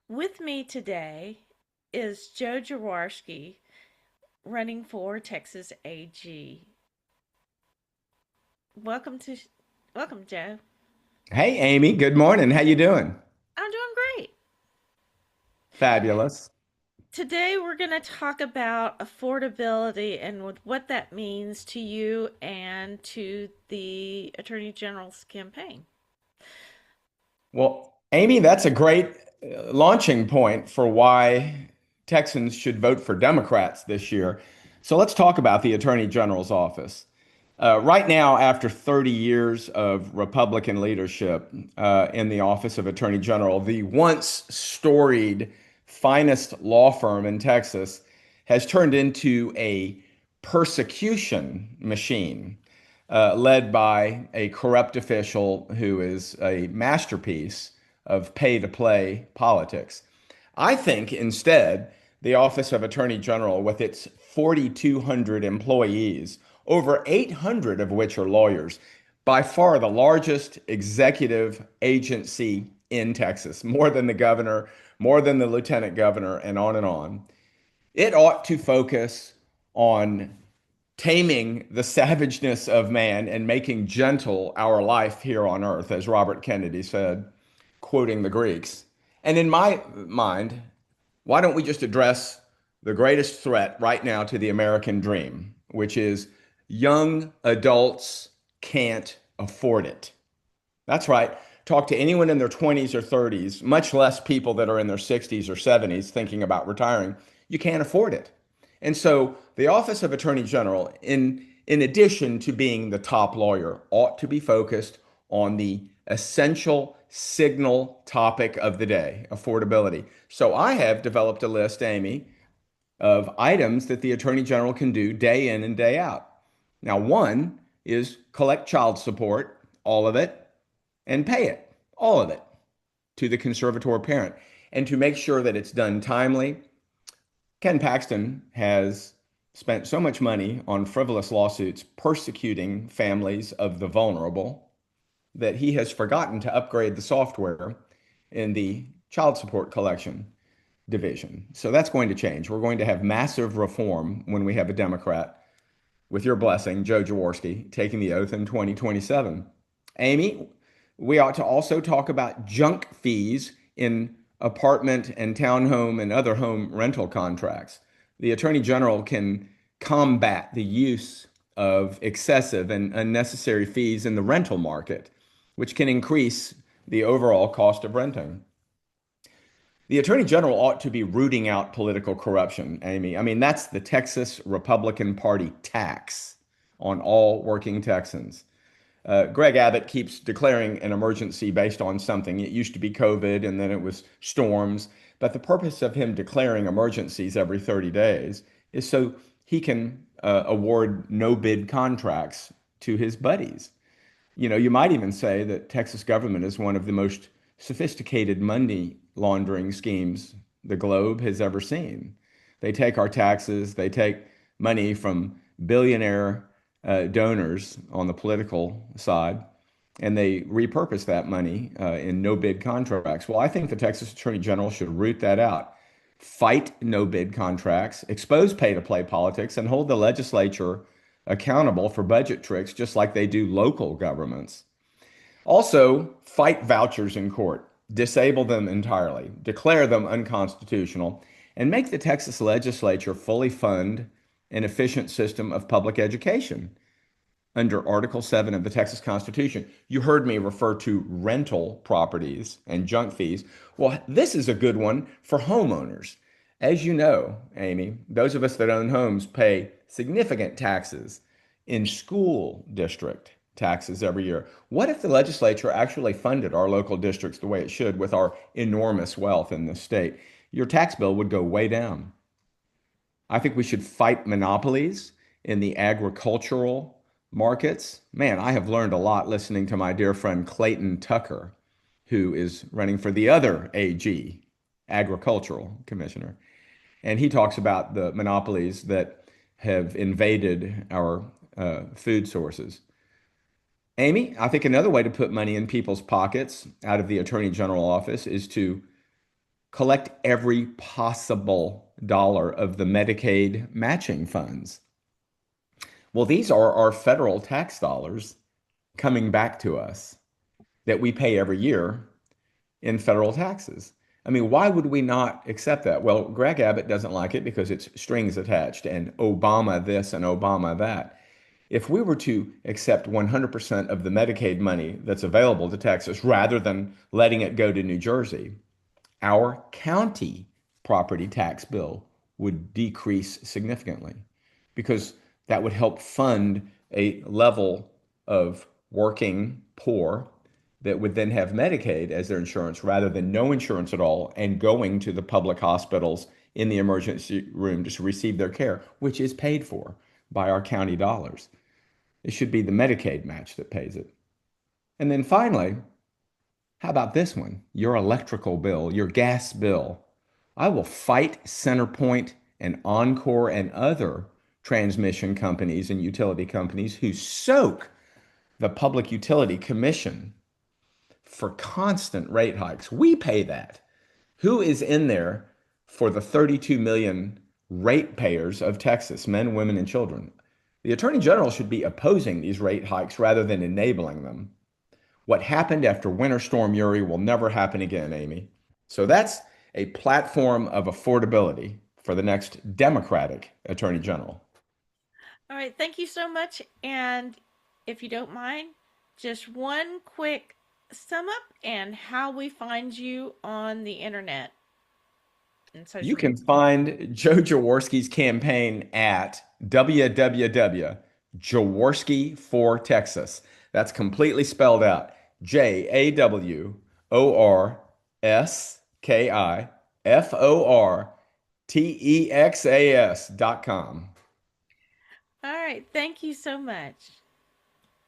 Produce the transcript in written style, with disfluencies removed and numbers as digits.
With me today is Joe Jaworski running for Texas AG. Welcome to welcome Joe. Hey Amy, good morning. How you doing? I'm doing great. Fabulous. Today we're going to talk about affordability and what that means to you and to the Attorney General's campaign. Well, Amy, that's a great launching point for why Texans should vote for Democrats this year. So let's talk about the Attorney General's office. Right now, after 30 years of Republican leadership in the office of Attorney General, the once storied finest law firm in Texas has turned into a persecution machine led by a corrupt official who is a masterpiece of pay to play politics. I think instead, the Office of Attorney General, with its 4,200 employees, over 800 of which are lawyers, by far the largest executive agency in Texas, more than the governor, more than the lieutenant governor, and on and on. It ought to focus on taming the savageness of man and making gentle our life here on earth, as Robert Kennedy said, quoting the Greeks. And in my mind, why don't we just address the greatest threat right now to the American dream, which is young adults can't afford it? That's right. Talk to anyone in their 20s or 30s, much less people that are in their 60s or 70s thinking about retiring. You can't afford it. And so the Office of Attorney General, in addition to being the top lawyer, ought to be focused on the essential signal topic of the day, affordability. So I have developed a list, Amy, of items that the Attorney General can do day in and day out. Now, one is collect child support, all of it, and pay it, all of it, to the conservator parent. And to make sure that it's done timely, Ken Paxton has spent so much money on frivolous lawsuits persecuting families of the vulnerable that he has forgotten to upgrade the software in the child support collection division. So that's going to change. We're going to have massive reform when we have a Democrat, with your blessing, Joe Jaworski, taking the oath in 2027. Amy, we ought to also talk about junk fees in apartment and townhome and other home rental contracts. The Attorney General can combat the use of excessive and unnecessary fees in the rental market, which can increase the overall cost of renting. The Attorney General ought to be rooting out political corruption, Amy. I mean, that's the Texas Republican Party tax on all working Texans. Greg Abbott keeps declaring an emergency based on something. It used to be COVID and then it was storms. But the purpose of him declaring emergencies every 30 days is so he can award no bid contracts to his buddies. You know, you might even say that Texas government is one of the most sophisticated money laundering schemes the globe has ever seen. They take our taxes, they take money from billionaire donors on the political side, and they repurpose that money in no bid contracts. Well, I think the Texas Attorney General should root that out. Fight no bid contracts, expose pay to play politics, and hold the legislature accountable for budget tricks just like they do local governments. Also, fight vouchers in court, disable them entirely, declare them unconstitutional, and make the Texas legislature fully fund an efficient system of public education under Article 7 of the Texas Constitution. You heard me refer to rental properties and junk fees. Well, this is a good one for homeowners. As you know, Amy, those of us that own homes pay significant taxes in school district taxes every year. What if the legislature actually funded our local districts the way it should with our enormous wealth in this state? Your tax bill would go way down. I think we should fight monopolies in the agricultural markets. Man, I have learned a lot listening to my dear friend Clayton Tucker, who is running for the other AG, agricultural commissioner. And he talks about the monopolies that have invaded our food sources. Amy, I think another way to put money in people's pockets out of the Attorney General office is to collect every possible dollar of the Medicaid matching funds. Well, these are our federal tax dollars coming back to us that we pay every year in federal taxes. I mean, why would we not accept that? Well, Greg Abbott doesn't like it because it's strings attached and Obama this and Obama that. If we were to accept 100% of the Medicaid money that's available to Texas rather than letting it go to New Jersey, our county property tax bill would decrease significantly because that would help fund a level of working poor that would then have Medicaid as their insurance rather than no insurance at all and going to the public hospitals in the emergency room to receive their care, which is paid for by our county dollars. It should be the Medicaid match that pays it. And then finally, how about this one? Your electrical bill, your gas bill. I will fight CenterPoint and Encore and other transmission companies and utility companies who soak the Public Utility Commission for constant rate hikes. We pay that. Who is in there for the 32 million ratepayers of Texas, men, women, and children? The Attorney General should be opposing these rate hikes rather than enabling them. What happened after Winter Storm Uri will never happen again, Amy. So that's a platform of affordability for the next Democratic Attorney General. All right, thank you so much. And if you don't mind, just one quick sum up and how we find you on the internet and You social can media. find Joe Jaworski's campaign at www.jaworski for Texas. That's completely spelled out. JAWORSKIFORTEXAS.com. All right, thank you so much.